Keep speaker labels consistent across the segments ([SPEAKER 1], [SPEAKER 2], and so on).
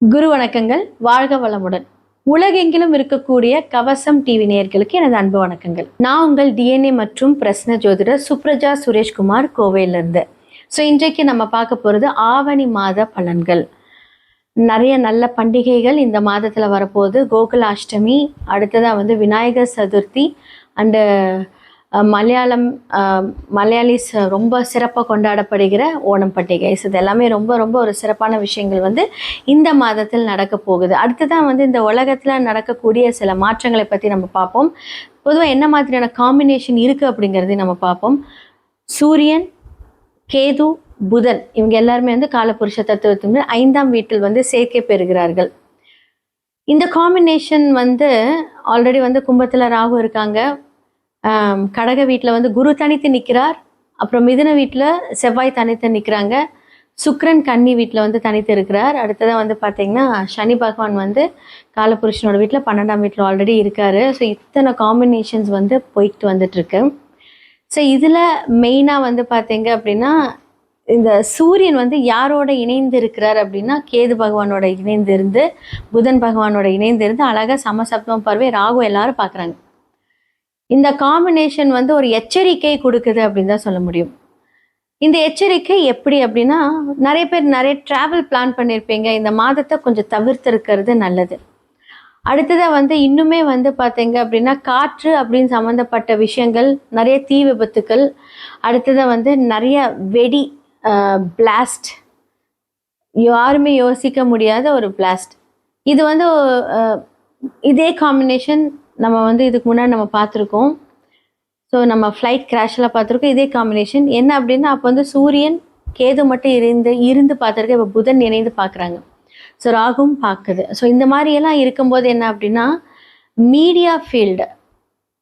[SPEAKER 1] குரு வணக்கங்கள். வாழ்க வளமுடன். உலகெங்கிலும் இருக்கக்கூடிய கவசம் டிவி நேயர்களுக்கு எனது அன்பு வணக்கங்கள். நான் உங்கள் டிஎன்ஏ மற்றும் பிரஸ்ன ஜோதிடர் சுப்ரஜா சுரேஷ்குமார், கோவையிலிருந்து. இன்றைக்கு நம்ம பார்க்க போகிறது ஆவணி மாத பலன்கள். நிறைய நல்ல பண்டிகைகள் இந்த மாதத்தில் வரப்போகுது. கோகுலாஷ்டமி, அடுத்ததாக விநாயகர் சதுர்த்தி அண்டு மலையாளிஸ் ரொம்ப சிறப்பாக கொண்டாடப்படுகிற ஓணம் பண்டிகை. இது எல்லாமே ரொம்ப ரொம்ப ஒரு சிறப்பான விஷயங்கள் இந்த மாதத்தில் நடக்க போகுது. அடுத்ததான் இந்த உலகத்தில் நடக்கக்கூடிய சில மாற்றங்களை பற்றி நம்ம பார்ப்போம். பொதுவாக என்ன மாதிரியான காம்பினேஷன் இருக்குது அப்படிங்கிறதையும் நம்ம பார்ப்போம். சூரியன், கேது, புதன் இவங்க எல்லாருமே காலபுருஷ தத்துவத்தின் 5ஆம் வீட்டில் சேர்க்கை பெறுகிறார்கள். இந்த காம்பினேஷன் ஆல்ரெடி கும்பத்தில் ராகு இருக்காங்க. கடக வீட்டில் குரு தனித்து நிற்கிறார். அப்புறம் மிதுன வீட்டில் செவ்வாய் தனித்து நிற்கிறாங்க. சுக்கிரன் கன்னி வீட்டில் தனித்து இருக்கிறார். அடுத்ததாக பார்த்தீங்கன்னா சனி பகவான் காலபுருஷனோட வீட்டில் 12ஆம் வீட்டில் ஆல்ரெடி இருக்கார். இத்தனை காம்பினேஷன்ஸ் போயிட்டு வந்துட்டுருக்கு. இதில் மெயினாக பார்த்தீங்க அப்படின்னா இந்த சூரியன் யாரோட இணைந்து இருக்கிறார் அப்படின்னா கேது பகவானோட இணைந்து இருந்து, புதன் பகவானோட இணைந்து இருந்து அழகாக சமசப்தம பார்வை ராகு எல்லாரும் பார்க்குறாங்க. இந்த காம்பினேஷன் ஒரு எச்சரிக்கை கொடுக்குது அப்படின்னு தான் சொல்ல முடியும். இந்த எச்சரிக்கை எப்படி அப்படின்னா, நிறைய பேர் நிறைய ட்ராவல் பிளான் பண்ணியிருப்பீங்க. இந்த மாதத்தை கொஞ்சம் தவிர்த்திருக்கிறது நல்லது. அடுத்ததாக இன்னுமே பார்த்தீங்க அப்படின்னா காற்று அப்படின்னு சம்மந்தப்பட்ட விஷயங்கள், நிறைய தீ விபத்துக்கள், அடுத்ததாக நிறைய வெடி பிளாஸ்ட், யாருமே யோசிக்க முடியாத ஒரு பிளாஸ்ட். இது இதே காம்பினேஷன் நம்ம இதுக்கு முன்னாடி நம்ம பார்த்துருக்கோம். நம்ம ஃப்ளைட் கிராஷெலாம் பார்த்துருக்கோம். இதே காம்பினேஷன் என்ன அப்படின்னா, அப்போ சூரியன் கேது மட்டும் இருந்து பார்த்துருக்கேன். இப்போ புதன் இணைந்து பார்க்குறாங்க. ராகும் பார்க்குது. இந்த மாதிரியெல்லாம் இருக்கும்போது என்ன அப்படின்னா, மீடியா ஃபீல்டு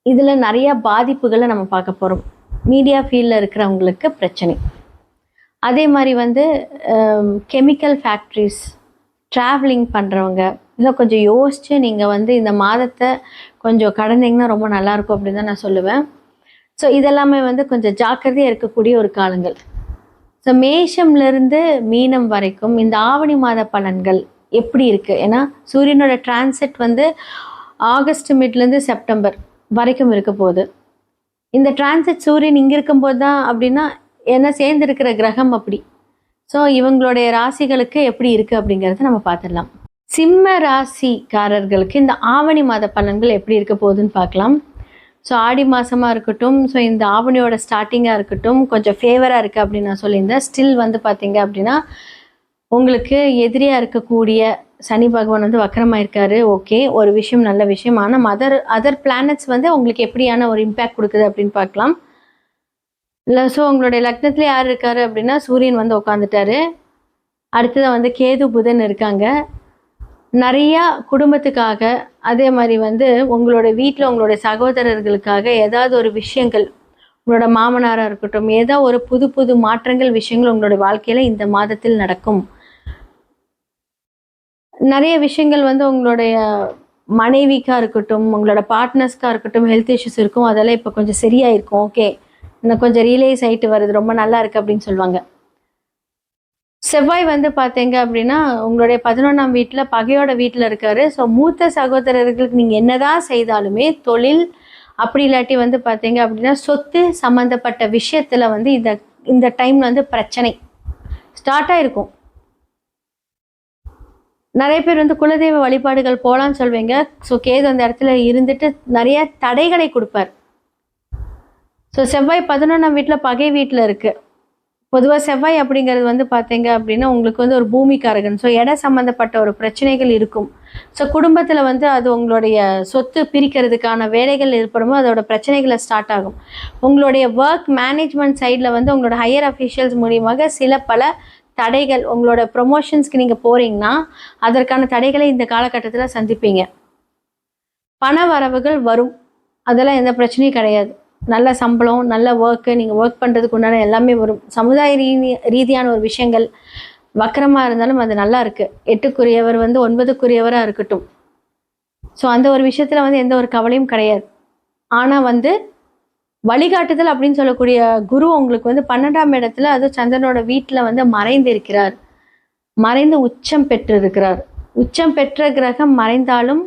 [SPEAKER 1] இதில் நிறையா பாதிப்புகளை நம்ம பார்க்க போகிறோம். மீடியா ஃபீல்டில் இருக்கிறவங்களுக்கு பிரச்சனை. அதே மாதிரி கெமிக்கல் ஃபேக்ட்ரிஸ், ட்ராவலிங் பண்ணுறவங்க இதெல்லாம் கொஞ்சம் யோசித்து நீங்கள் இந்த மாதத்தை கொஞ்சம் கடந்தீங்கன்னா ரொம்ப நல்லாயிருக்கும் அப்படின்னு தான் நான் சொல்லுவேன். இதெல்லாமே கொஞ்சம் ஜாக்கிரதையாக இருக்கக்கூடிய ஒரு காலங்கள். மேஷம்லேருந்து மீனம் வரைக்கும் இந்த ஆவணி மாத பலன்கள் எப்படி இருக்குது? ஏன்னா சூரியனோட டிரான்சிட் ஆகஸ்ட் மிட்லேருந்து செப்டம்பர் வரைக்கும் இருக்க போகுது. இந்த டிரான்சிட் சூரியன் இங்கே இருக்கும்போது தான் அப்படின்னா என்ன சேர்ந்துருக்கிற கிரகம் அப்படி. இவங்களுடைய ராசிகளுக்கு எப்படி இருக்குது அப்படிங்கிறத நம்ம பார்த்துடலாம். சிம்ம ராசிக்காரர்களுக்கு இந்த ஆவணி மாத பலன்கள் எப்படி இருக்க போகுதுன்னு பார்க்கலாம். ஆடி மாதமாக இருக்கட்டும், இந்த ஆவணியோட ஸ்டார்டிங்காக இருக்கட்டும், கொஞ்சம் ஃபேவராக இருக்குது அப்படின்னு நான் சொல்லியிருந்தேன். ஸ்டில் பார்த்தீங்க அப்படின்னா உங்களுக்கு எதிரியாக இருக்கக்கூடிய சனி பகவான் வக்கரமாக இருக்கார். ஓகே, ஒரு விஷயம் நல்ல விஷயம். ஆனால் அதர் பிளானட்ஸ் உங்களுக்கு எப்படியான ஒரு இம்பேக்ட் கொடுக்குது அப்படின்னு பார்க்கலாம். இல்லை உங்களுடைய லக்னத்தில் யார் இருக்காரு அப்படின்னா சூரியன் உட்காந்துட்டாரு. அடுத்ததாக கேது புதன் இருக்காங்க. நிறையா குடும்பத்துக்காக, அதே மாதிரி உங்களோட வீட்டில் உங்களுடைய சகோதரர்களுக்காக ஏதாவது ஒரு விஷயங்கள், உங்களோட மாமனாராக இருக்கட்டும், ஏதோ ஒரு புது புது மாற்றங்கள் விஷயங்கள் உங்களோட வாழ்க்கையில் இந்த மாதத்தில் நடக்கும். நிறைய விஷயங்கள் உங்களுடைய மனைவிக்காக இருக்கட்டும், உங்களோட பார்ட்னர்ஸ்க்காக இருக்கட்டும், ஹெல்த் இஷ்யூஸ் இருக்கும். அதெல்லாம் இப்போ கொஞ்சம் சரியாக இருக்கும். ஓகே, இன்னும் கொஞ்சம் ரியலைஸ் ஆகிட்டு வருது, ரொம்ப நல்லா இருக்குது அப்படின்னு சொல்லுவாங்க. செவ்வாய் பார்த்தீங்க அப்படின்னா உங்களுடைய 11ஆம் வீட்டில் பகையோட வீட்டில் இருக்காரு. மூத்த சகோதரர்களுக்கு நீங்கள் என்னதான் செய்தாலுமே தொழில், அப்படி இல்லாட்டி பார்த்தீங்க அப்படின்னா சொத்து சம்மந்தப்பட்ட விஷயத்தில் இந்த டைமில் பிரச்சனை ஸ்டார்ட் ஆகிருக்கும். நிறைய பேர் குலதெய்வ வழிபாடுகள் போகலான்னு சொல்வீங்க. கேது அந்த இடத்துல இருந்துட்டு நிறைய தடைகளை கொடுப்பார். செவ்வாய் 11ஆம் வீட்டில் பகை வீட்டில் இருக்குது. பொதுவாக செவ்வாய் அப்படிங்கிறது பார்த்தீங்க அப்படின்னா உங்களுக்கு ஒரு பூமிக்காரகன். இட சம்மந்தப்பட்ட ஒரு பிரச்சனைகள் இருக்கும். குடும்பத்தில் அது உங்களுடைய சொத்து பிரிக்கிறதுக்கான வேலைகள் ஏற்படுமோ அதோட பிரச்சனைகளை ஸ்டார்ட் ஆகும். உங்களுடைய ஒர்க் மேனேஜ்மெண்ட் சைடில் உங்களோட ஹையர் அஃபீஷியல்ஸ் மூலியமாக சில பல தடைகள், உங்களோட ப்ரொமோஷன்ஸ்க்கு நீங்கள் போகிறீங்கன்னா அதற்கான தடைகளை இந்த காலகட்டத்தில் சந்திப்பீங்க. பண வரவுகள் வரும், அதெல்லாம் எந்த பிரச்சனையும் கிடையாது. நல்ல சம்பளம், நல்ல ஒர்க்கு, நீங்கள் ஒர்க் பண்ணுறதுக்கு உண்டான எல்லாமே வரும். சமுதாய ரீதியான ஒரு விஷயங்கள் வக்கரமாக இருந்தாலும் அது நல்லா இருக்குது. 8க்குரியவர் 9க்குரியவராக இருக்கட்டும். அந்த ஒரு விஷயத்தில் எந்த ஒரு கவலையும் கிடையாது. ஆனால் வழிகாட்டுதல் அப்படின்னு சொல்லக்கூடிய குரு உங்களுக்கு 12ஆம் இடத்துல, அது சந்திரனோட வீட்டில் மறைந்து இருக்கிறார், மறைந்து உச்சம் பெற்று இருக்கிறார். உச்சம் பெற்ற கிரகம் மறைந்தாலும்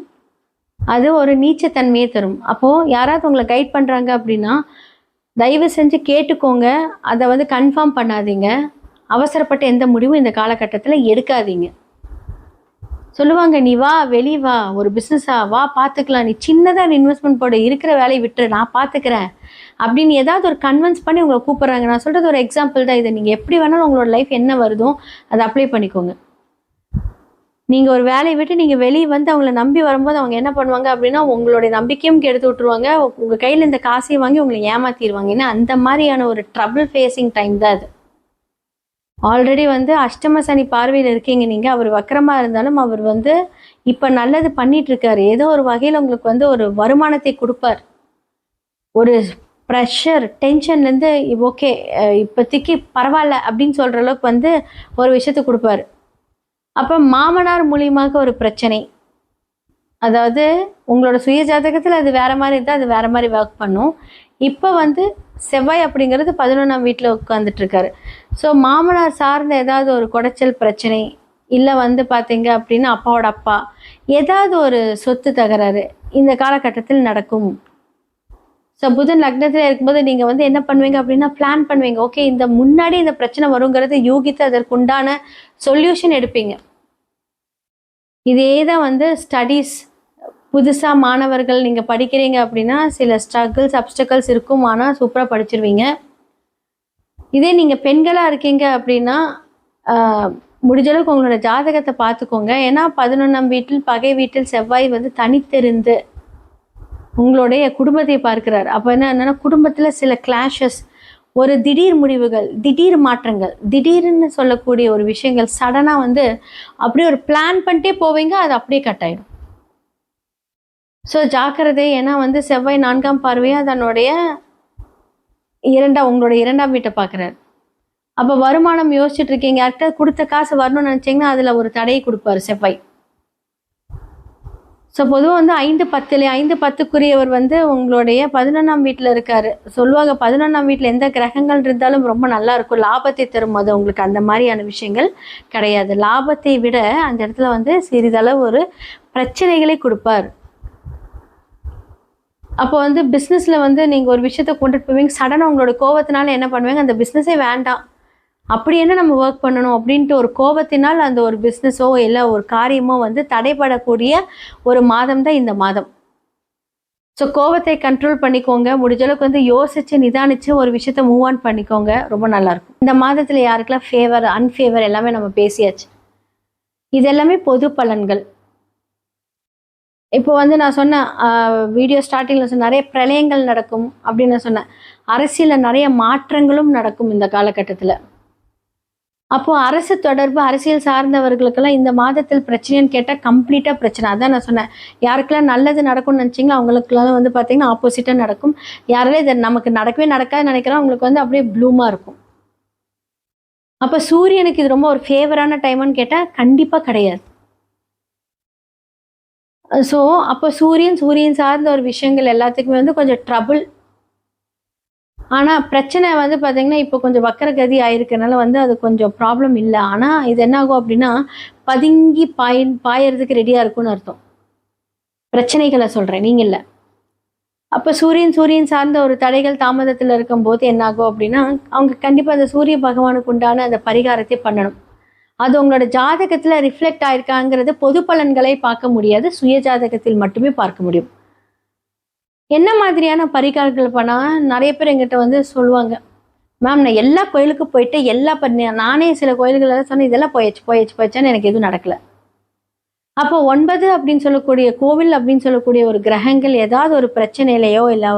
[SPEAKER 1] அது ஒரு நீச்சத்தன்மையை தரும். அப்போது யாராவது உங்களை கைட் பண்ணுறாங்க அப்படின்னா தயவு செஞ்சு கேட்டுக்கோங்க. அதை வந்து கன்ஃபார்ம் பண்ணாதீங்க. அவசரப்பட்ட எந்த முடிவும் இந்த காலகட்டத்தில் எடுக்காதீங்க. சொல்லுவாங்க, நீ வா, வெளியே வா, ஒரு பிஸ்னஸா வா, பார்த்துக்கலாம், நீ சின்னதாக இன்வெஸ்ட்மெண்ட் போட, இருக்கிற வேலையை விட்டுரு, நான் பார்த்துக்கிறேன் அப்படின்னு ஏதாவது ஒரு கன்வின்ஸ் பண்ணி உங்களை கூப்பிட்றாங்க. நான் சொல்கிறது ஒரு எக்ஸாம்பிள் தான். இதை நீங்கள் எப்படி வேணாலும் உங்களோட லைஃப் என்ன வருதோ அதை அப்ளை பண்ணிக்கோங்க. நீங்கள் ஒரு வேலையை விட்டு நீங்கள் வெளியே வந்து அவங்கள நம்பி வரும்போது அவங்க என்ன பண்ணுவாங்க அப்படின்னா உங்களுடைய நம்பிக்கையும் கெடுத்து விட்ருவாங்க. உங்கள் கையில் இந்த காசையும் வாங்கி உங்களை ஏமாற்றிடுவாங்க. ஏன்னா அந்த மாதிரியான ஒரு ட்ரபிள் ஃபேஸிங் டைம் தான் அது. ஆல்ரெடி வந்து அஷ்டம சனி பார்வையில் இருக்கீங்க நீங்கள். அவர் வக்கரமாக இருந்தாலும் அவர் வந்து இப்போ நல்லது பண்ணிகிட்ருக்காரு. ஏதோ ஒரு வகையில் உங்களுக்கு வந்து ஒரு வருமானத்தை கொடுப்பார். ஒரு ப்ரெஷர் டென்ஷன்லேருந்து ஓகே இப்போதைக்கு பரவாயில்ல அப்படின்னு சொல்கிற அளவுக்கு வந்து ஒரு விஷயத்தை கொடுப்பாரு. அப்போ மாமனார் மூலியமாக ஒரு பிரச்சனை, அதாவது உங்களோட சுய ஜாதகத்தில் அது வேறு மாதிரி இருந்தால் அது வேறு மாதிரி ஒர்க் பண்ணும். இப்போ வந்து செவ்வாய் அப்படிங்கிறது 11ஆம் வீட்டில் உட்காந்துட்ருக்காரு. ஸோ மாமனார் சார்ந்த ஏதாவது ஒரு குடைச்சல் பிரச்சனை, இல்லை வந்து பார்த்தீங்க அப்படின்னா அப்பாவோட அப்பா ஏதாவது ஒரு சொத்து தகராறு இந்த காலகட்டத்தில் நடக்கும். ஸோ புதன் லக்னத்தில் இருக்கும்போது நீங்கள் வந்து என்ன பண்ணுவீங்க அப்படின்னா பிளான் பண்ணுவீங்க. ஓகே, இந்த முன்னாடி இந்த பிரச்சனை வருங்கிறது யூகித்து அதற்குண்டான சொல்யூஷன் எடுப்பீங்க. இதே தான் வந்து ஸ்டடீஸ். புதுசாக மாணவர்கள் நீங்கள் படிக்கிறீங்க அப்படின்னா சில ஸ்ட்ரகிள்ஸ் அப்டக்கல்ஸ் இருக்கும், ஆனால் சூப்பராக படிச்சிருவீங்க. இதே நீங்கள் பெண்களாக இருக்கீங்க அப்படின்னா முடிஞ்சளவுக்கு உங்களோட ஜாதகத்தை பார்த்துக்கோங்க. ஏன்னா 11ஆம் வீட்டில் பகை வீட்டில் செவ்வாய் வந்து தனித்திருந்து உங்களுடைய குடும்பத்தை பார்க்கிறார். அப்போ என்னன்னா குடும்பத்தில் சில கிளாஷஸ், ஒரு திடீர் முடிவுகள், திடீர் மாற்றங்கள், திடீர்னு சொல்லக்கூடிய ஒரு விஷயங்கள் சடனாக வந்து அப்படியே ஒரு பிளான் பண்ணிட்டே போவீங்க, அது அப்படியே கட் ஆகிடும். ஸோ ஜாக்கிரதை. ஏன்னா வந்து செவ்வாய் 4ஆம் பார்வையாக தன்னுடைய உங்களுடைய 2ஆம் வீட்டை பார்க்குறாரு. அப்போ வருமானம் யோசிச்சுட்டு இருக்கீங்க, யார்கிட்ட கொடுத்த காசு வரணும்னு நினச்சிங்கன்னா அதில் ஒரு தடையை கொடுப்பாரு செவ்வாய். ஸோ பொதுவாக வந்து 5-10க்குரியவர் வந்து உங்களுடைய 11ஆம் வீட்டில் இருக்கார். சொல்லுவாங்க 11ஆம் வீட்டில் எந்த கிரகங்கள் இருந்தாலும் ரொம்ப நல்லா இருக்கும், லாபத்தை தரும். அது உங்களுக்கு அந்த மாதிரியான விஷயங்கள் கிடையாது. லாபத்தை விட அந்த இடத்துல வந்து சிறிதளவு ஒரு பிரச்சனைகளை கொடுப்பார். அப்போ வந்து பிஸ்னஸில் வந்து நீங்கள் ஒரு விஷயத்தை கொண்டுட்டு போவீங்க, சடனாக உங்களோட கோவத்தினால என்ன பண்ணுவீங்க, அந்த பிஸ்னஸே வேண்டாம், அப்படி என்ன நம்ம ஒர்க் பண்ணணும் அப்படின்ட்டு ஒரு கோபத்தினால் அந்த ஒரு பிஸ்னஸோ இல்லை ஒரு காரியமோ வந்து தடைபடக்கூடிய ஒரு மாதம் தான் இந்த மாதம். ஸோ கோபத்தை கண்ட்ரோல் பண்ணிக்கோங்க. முடிஞ்சளவுக்கு வந்து யோசித்து நிதானித்து ஒரு விஷயத்த மூவ் ஆன் பண்ணிக்கோங்க, ரொம்ப நல்லாயிருக்கும். இந்த மாதத்தில் யாருக்கெல்லாம் ஃபேவர் அன்ஃபேவர் எல்லாமே நம்ம பேசியாச்சு. இது எல்லாமே பொது பலன்கள். இப்போ வந்து நான் சொன்னேன் வீடியோ ஸ்டார்டிங்கில் நிறைய பிரளயங்கள் நடக்கும் அப்படின்னு நான் சொன்னேன். அரசியலில் நிறைய மாற்றங்களும் நடக்கும் இந்த காலகட்டத்தில். அப்போது அரசு தொடர்பு அரசியல் சார்ந்தவர்களுக்கெல்லாம் இந்த மாதத்தில் பிரச்சனைன்னு கேட்டால் கம்ப்ளீட்டாக பிரச்சனை. அதான் நான் சொன்னேன், யாருக்கெல்லாம் நல்லது நடக்கும்னு நினச்சிங்களோ அவங்களுக்குலாம் வந்து பார்த்திங்கன்னா ஆப்போசிட்டாக நடக்கும். யாரெல்லாம் இதை நமக்கு நடக்கவே நடக்காதுன்னு நினைக்கிறோம் அவங்களுக்கு வந்து அப்படியே ப்ளூமாக இருக்கும். அப்போ சூரியனுக்கு இது ரொம்ப ஒரு ஃபேவரான டைம்னு கேட்டால் கண்டிப்பாக கிடையாது. ஸோ அப்போ சூரியன் சார்ந்த ஒரு விஷயங்கள் எல்லாத்துக்குமே வந்து கொஞ்சம் ட்ரபுள். ஆனால் பிரச்சனை வந்து பார்த்திங்கன்னா இப்போ கொஞ்சம் வக்கரகதி ஆயிருக்கனால வந்து அது கொஞ்சம் ப்ராப்ளம் இல்லை. ஆனால் இது என்ன ஆகும் அப்படின்னா பதுங்கி பாயறதுக்கு ரெடியாக இருக்கும்னு அர்த்தம். பிரச்சனைகளை சொல்கிறேன், நீங்கள் இல்லை. அப்போ சூரியன் சார்ந்த ஒரு தடைகள் தாமதத்தில் இருக்கும்போது என்ன ஆகும் அப்படின்னா அவங்க கண்டிப்பாக அந்த சூரிய பகவானுக்கு உண்டான அந்த பரிகாரத்தை பண்ணணும். அது உங்களோட ஜாதகத்தில் ரிஃப்ளெக்ட் ஆயிருக்காங்கிறது பொது பலன்களை பார்க்க முடியாது, சுய ஜாதகத்தில் மட்டுமே பார்க்க முடியும். என்ன மாதிரியான பரிகாரங்கள் பண்ணால் நிறைய பேர் எங்கிட்ட வந்து சொல்லுவாங்க, மேம் நான் எல்லா கோயிலுக்கு போயிட்டு நானே சில கோயில்கள் சொன்னேன், இதெல்லாம் போயாச்சுன்னு எனக்கு எதுவும் நடக்கலை. அப்போ 9 அப்படின்னு சொல்லக்கூடிய கோவில் அப்படின்னு சொல்லக்கூடிய ஒரு கிரகங்கள் ஏதாவது ஒரு பிரச்சனையிலையோ இல்லை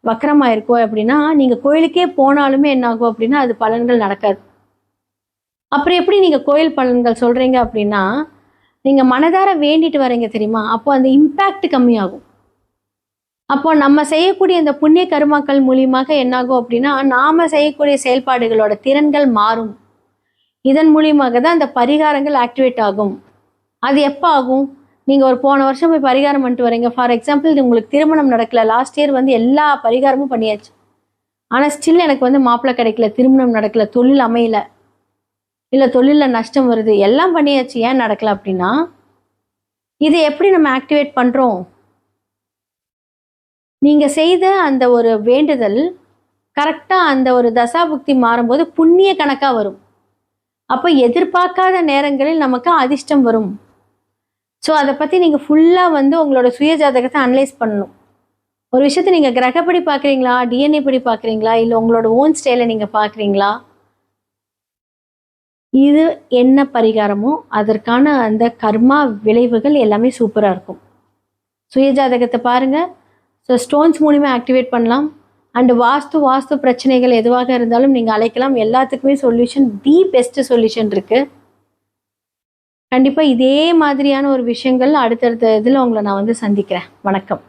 [SPEAKER 1] வக்கரமாக இருக்கோ அப்படின்னா நீங்கள் கோயிலுக்கே போனாலுமே என்ன ஆகும் அப்படின்னா அது பலன்கள் நடக்காது. அப்புறம் எப்படி நீங்கள் கோயில் பலன்கள் சொல்கிறீங்க அப்படின்னா நீங்கள் மனதார வேண்டிட்டு வரீங்க தெரியுமா, அப்போ அந்த இம்பேக்ட் கம்மியாகும். அப்போ நம்ம செய்யக்கூடிய இந்த புண்ணிய கர்மாக்கள் மூலியமாக என்னாகும் அப்படின்னா நாம் செய்யக்கூடிய செயல்பாடுகளோட திறன்கள் மாறும். இதன் மூலியமாக தான் அந்த பரிகாரங்கள் ஆக்டிவேட் ஆகும். அது எப்போ ஆகும், நீங்கள் ஒரு போன வருஷம் போய் பரிகாரம் பண்ணிட்டு வரீங்க. ஃபார் எக்ஸாம்பிள் உங்களுக்கு திருமணம் நடக்கல, லாஸ்ட் இயர் வந்து எல்லா பரிகாரமும் பண்ணியாச்சு, ஆனால் ஸ்டில் எனக்கு வந்து மாப்பிள்ளை கிடைக்கல, திருமணம் நடக்கல, தொழில் அமையல, இல்லை தொழிலில் நஷ்டம் வருது, எல்லாம் பண்ணியாச்சு, ஏன் நடக்கல அப்படின்னா இதை எப்படி நம்ம ஆக்டிவேட் பண்ணுறோம்? நீங்கள் செய்த அந்த ஒரு வேண்டுதல் கரெக்டாக அந்த ஒரு தசாபுக்தி மாறும்போது புண்ணிய கணக்காக வரும். அப்போ எதிர்பார்க்காத நேரங்களில் நமக்கு அதிர்ஷ்டம் வரும். ஸோ அதை பற்றி நீங்கள் ஃபுல்லாக வந்து உங்களோட சுய ஜாதகத்தை அனலைஸ் பண்ணணும். ஒரு விஷயத்தை நீங்கள் கிரகப்படி பார்க்குறீங்களா, டிஎன்ஏ படி பார்க்குறீங்களா, இல்லை உங்களோட ஓன் ஸ்டைலை நீங்கள் பார்க்குறீங்களா, இது என்ன பரிகாரமோ அதற்கான அந்த கர்மா விளைவுகள் எல்லாமே சூப்பராக இருக்கும். சுய ஜாதகத்தை பாருங்கள். ஸோ ஸ்டோன்ஸ் மூலிமா ஆக்டிவேட் பண்ணலாம். அண்டு வாஸ்து பிரச்சனைகள் எதுவாக இருந்தாலும் நீங்கள் அழைக்கலாம். எல்லாத்துக்குமே சொல்யூஷன், தி பெஸ்ட் சொல்யூஷன் இருக்குது. கண்டிப்பாக இதே மாதிரியான ஒரு விஷயங்கள் அடுத்தடுத்த இதில் உங்களை நான் வந்து சந்திக்கிறேன். வணக்கம்.